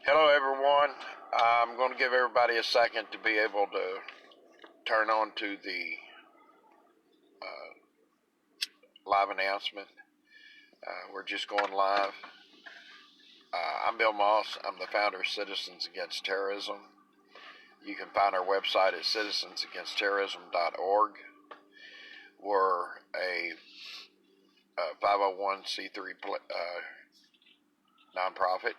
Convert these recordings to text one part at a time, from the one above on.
Hello everyone. I'm going to give everybody a second to be able to turn on to the live announcement. We're just going live. I'm Bill Moss. I'm the founder of Citizens Against Terrorism. You can find our website at citizensagainstterrorism.org. We're a 501c3 nonprofit.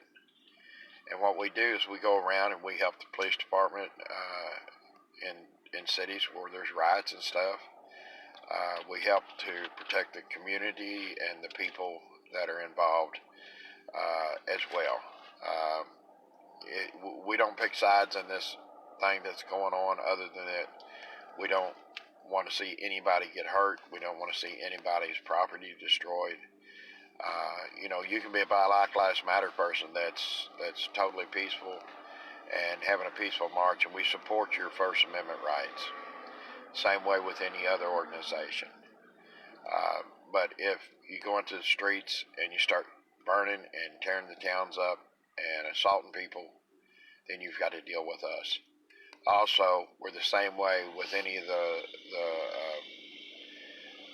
And what we do is we go around and we help the police department in cities where there's riots and stuff. We help to protect the community and the people that are involved as well. We don't pick sides in this thing that's going on, other than that we don't want to see anybody get hurt. We don't want to see anybody's property destroyed. You can be a Black Lives Matter person that's totally peaceful and having a peaceful march, and we support your First Amendment rights. Same way with any other organization. But if you go into the streets and you start burning and tearing the towns up and assaulting people, then you've got to deal with us. Also, we're the same way with any of the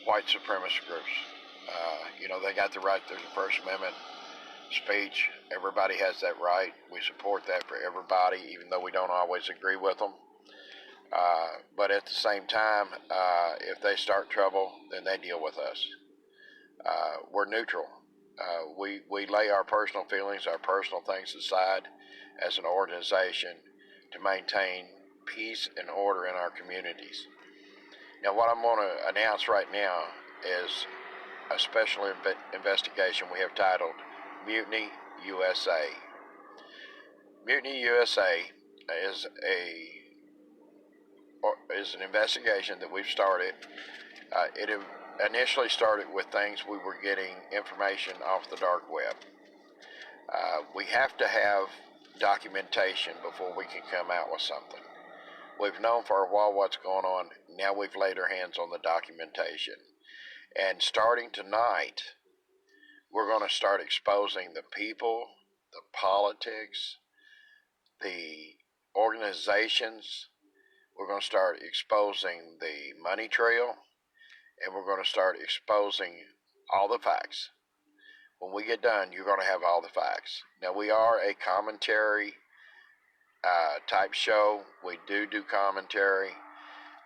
white supremacist groups. They got the right to the First Amendment speech. Everybody has that right. We support that for everybody, even though we don't always agree with them. But at the same time, if they start trouble, then they deal with us. We're neutral. We lay our personal feelings, our personal things aside as an organization to maintain peace and order in our communities. Now, what I'm going to announce right now is a special investigation we have titled Mutiny USA. Mutiny USA is an investigation that we've started. It initially started with things we were getting information off the dark web. We have to have documentation before we can come out with something. We've known for a while what's going on. Now we've laid our hands on the documentation. And starting tonight, we're going to start exposing the people, the politics, the organizations. We're going to start exposing the money trail, and we're going to start exposing all the facts. When we get done, you're going to have all the facts. Now, we are a commentary type show. We do commentary.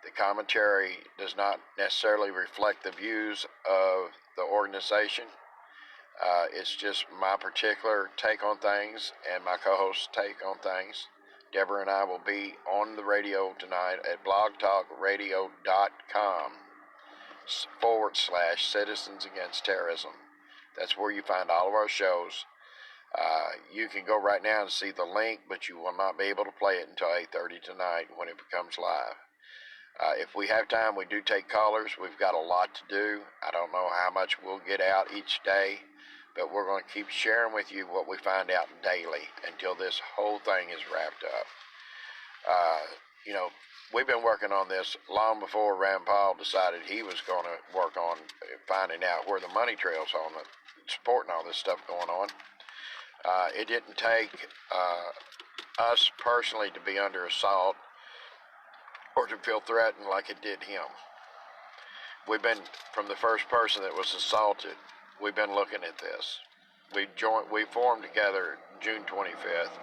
The commentary does not necessarily reflect the views of the organization. It's just my particular take on things and my co-host's take on things. Deborah and I will be on the radio tonight at blogtalkradio.com/Citizens Against Terrorism. That's where you find all of our shows. You can go right now and see the link, but you will not be able to play it until 8:30 tonight when it becomes live. If we have time, we do take callers. We've got a lot to do. I don't know how much we'll get out each day, but we're going to keep sharing with you what we find out daily until this whole thing is wrapped up. We've been working on this long before Rand Paul decided he was going to work on finding out where the money trail's on it, supporting all this stuff going on. It didn't take us personally to be under assault or to feel threatened like it did him. We've been, from the first person that was assaulted, we've been looking at this. We formed together June 25th.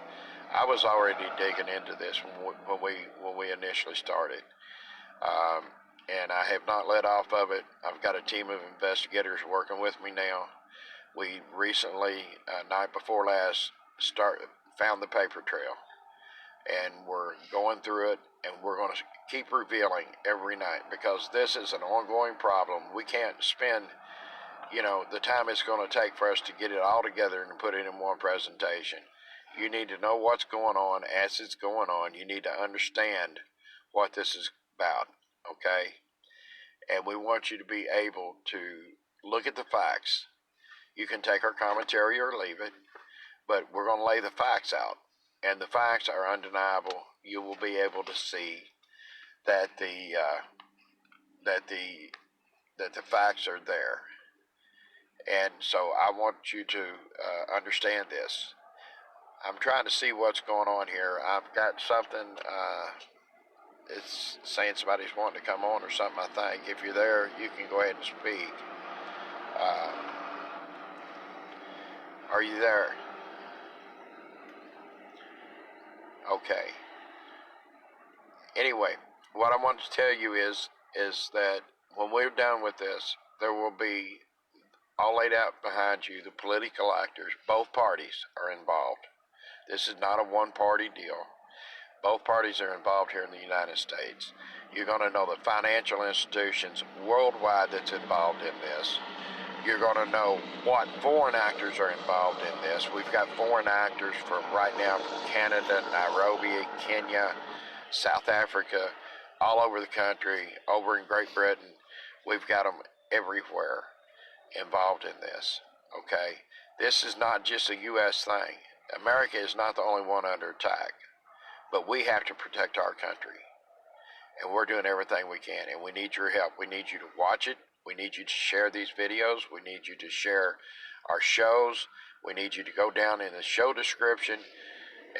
I was already digging into this when we initially started. And I have not let off of it. I've got a team of investigators working with me now. We recently, night before last, found the paper trail. And we're going through it, and we're going to keep revealing every night, because this is an ongoing problem. We can't spend, the time it's going to take for us to get it all together and put it in one presentation. You need to know what's going on as it's going on. You need to understand what this is about, okay? And we want you to be able to look at the facts. You can take our commentary or leave it, but we're going to lay the facts out. And the facts are undeniable. You will be able to see that the facts are there. And so I want you to understand this. I'm trying to see what's going on here. I've got something. It's saying somebody's wanting to come on or something, I think. If you're there, you can go ahead and speak. Are you there? Okay. Anyway, what I want to tell you is that when we're done with this, there will be all laid out behind you, the political actors. Both parties are involved. This is not a one-party deal. Both parties are involved here in the United States. You're going to know the financial institutions worldwide that's involved in this. You're going to know what foreign actors are involved in this. We've got foreign actors from right now from Canada, Nairobi, Kenya, South Africa, all over the country, over in Great Britain. We've got them everywhere involved in this, okay? This is not just a U.S. thing. America is not the only one under attack, but we have to protect our country, and we're doing everything we can, and we need your help. We need you to watch it. We need you to share these videos. We need you to share our shows. We need you to go down in the show description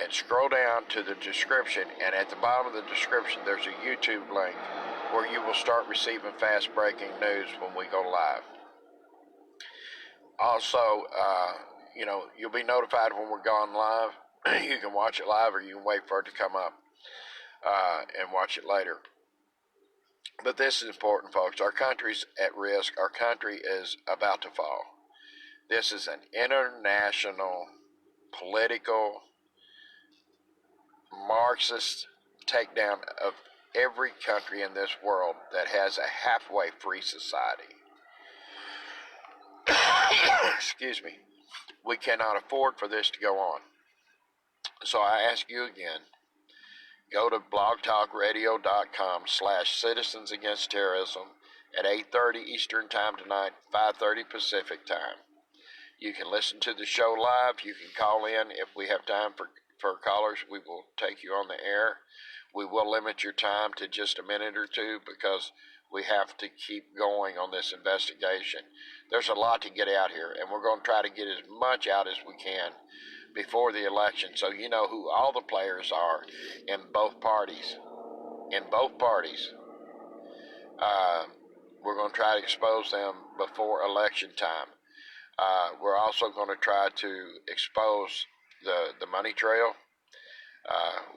and scroll down to the description, and at the bottom of the description there's a YouTube link where you will start receiving fast breaking news when we go live. Also, you'll be notified when we're gone live. You can watch it live, or you can wait for it to come up and watch it later. But this is important, folks. Our country's at risk. Our country is about to fall. This is an international, political, Marxist takedown of every country in this world that has a halfway free society. Excuse me. We cannot afford for this to go on. So I ask you again, go to blogtalkradio.com/Citizens Against Terrorism at 8:30 Eastern Time tonight, 5:30 Pacific Time. You can listen to the show live. You can call in. If we have time for callers, we will take you on the air. We will limit your time to just a minute or two because we have to keep going on this investigation. There's a lot to get out here, and we're going to try to get as much out as we can before the election, so you know who all the players are in both parties. In both parties. We're going to try to expose them before election time. We're also going to try to expose the money trail.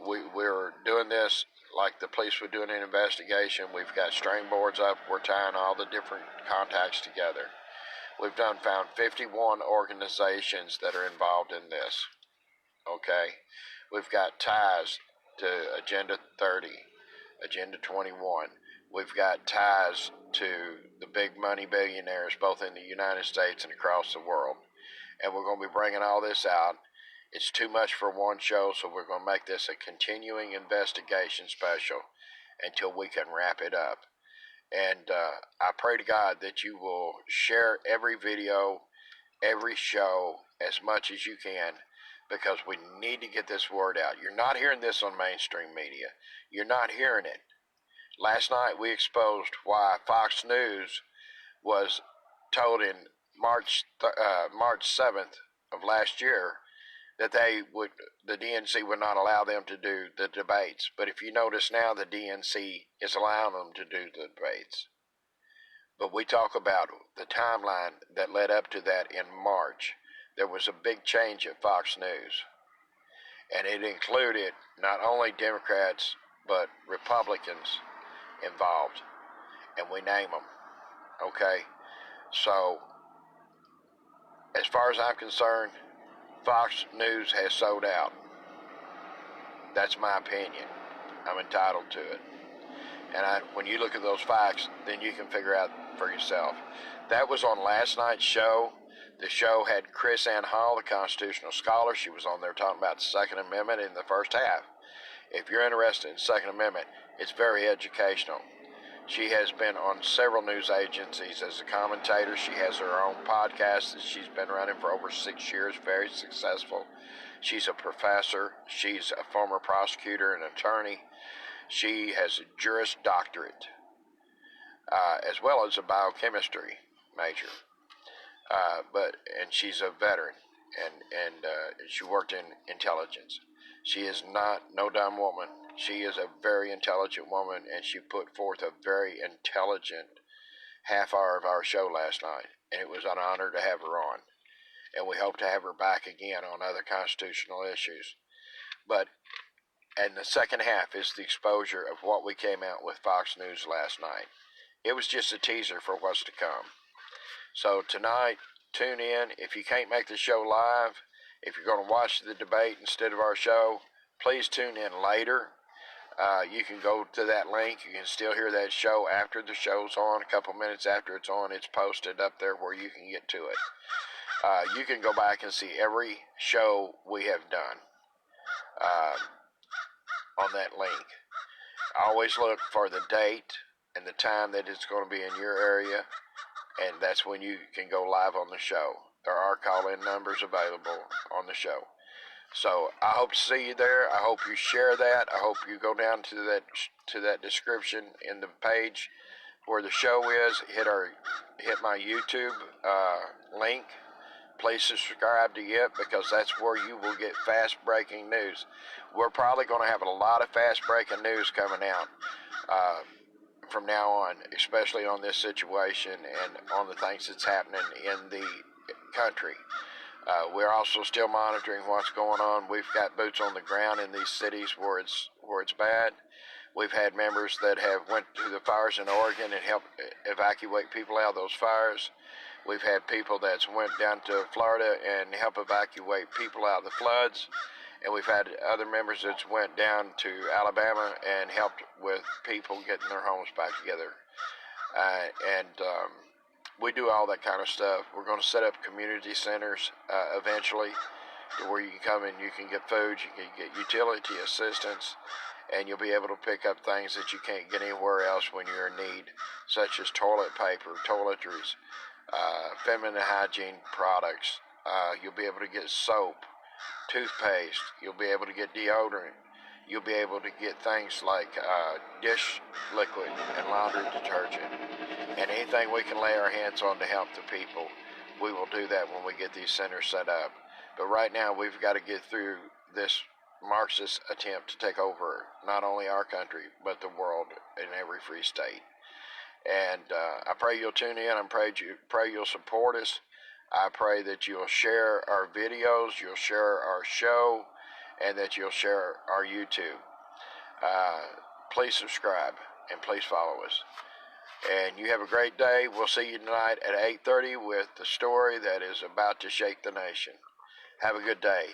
We're doing this like the police would do an investigation. We've got string boards up. We're tying all the different contacts together. We've found 51 organizations that are involved in this. Okay? We've got ties to Agenda 30, Agenda 21. We've got ties to the big money billionaires, both in the United States and across the world. And we're going to be bringing all this out. It's too much for one show, so we're going to make this a continuing investigation special until we can wrap it up. And I pray to God that you will share every video, every show, as much as you can, because we need to get this word out. You're not hearing this on mainstream media. You're not hearing it. Last night we exposed why Fox News was told in March 7th of last year that the DNC would not allow them to do the debates. But if you notice now, the DNC is allowing them to do the debates. But we talk about the timeline that led up to that in March. There was a big change at Fox News. And it included not only Democrats, but Republicans involved. And we name them. Okay? So, as far as I'm concerned, Fox News has sold out. That's my opinion. I'm entitled to it. And when you look at those facts, then you can figure out for yourself. That was on last night's show. The show had Chris Ann Hall, the constitutional scholar. She was on there talking about the Second Amendment in the first half. If you're interested in the Second Amendment, it's very educational. She has been on several news agencies as a commentator. She has her own podcast that she's been running for over 6 years, very successful. She's a professor. She's a former prosecutor and attorney. She has a Juris Doctorate, as well as a biochemistry major. And she's a veteran. and she worked in intelligence. She is not no dumb woman. She is a very intelligent woman, and she put forth a very intelligent half hour of our show last night, and it was an honor to have her on. And we hope to have her back again on other constitutional issues. But and the second half is the exposure of what we came out with Fox News last night. It was just a teaser for what's to come. So tonight, tune in. If you can't make the show live, if you're going to watch the debate instead of our show, please tune in later. You can go to that link. You can still hear that show after the show's on. A couple minutes after it's on, it's posted up there where you can get to it. You can go back and see every show we have done on that link. Always look for the date and the time that it's going to be in your area, and that's when you can go live on the show. There are call-in numbers available on the show. So I hope to see you there. I hope you share that. I hope you go down to that description in the page where the show is. Hit my YouTube link. Please subscribe to it, because that's where you will get fast breaking news. We're probably going to have a lot of fast breaking news coming out from now on, especially on this situation and on the things that's happening in the country. We're also still monitoring what's going on. We've got boots on the ground in these cities where it's bad. We've had members that have went to the fires in Oregon and helped evacuate people out of those fires. We've had people that's went down to Florida and helped evacuate people out of the floods. And we've had other members that's went down to Alabama and helped with people getting their homes back together. We do all that kind of stuff. We're going to set up community centers eventually, to where you can come and you can get food, you can get utility assistance, and you'll be able to pick up things that you can't get anywhere else when you're in need, such as toilet paper, toiletries, feminine hygiene products. You'll be able to get soap, toothpaste. You'll be able to get deodorant. You'll be able to get things like dish liquid and laundry detergent. And anything we can lay our hands on to help the people, we will do that when we get these centers set up. But right now, we've got to get through this Marxist attempt to take over not only our country, but the world in every free state. And I pray you'll tune in. I pray you'll support us. I pray that you'll share our videos, you'll share our show, and that you'll share our YouTube. Please subscribe and please follow us. And you have a great day. We'll see you tonight at 8:30 with the story that is about to shake the nation. Have a good day.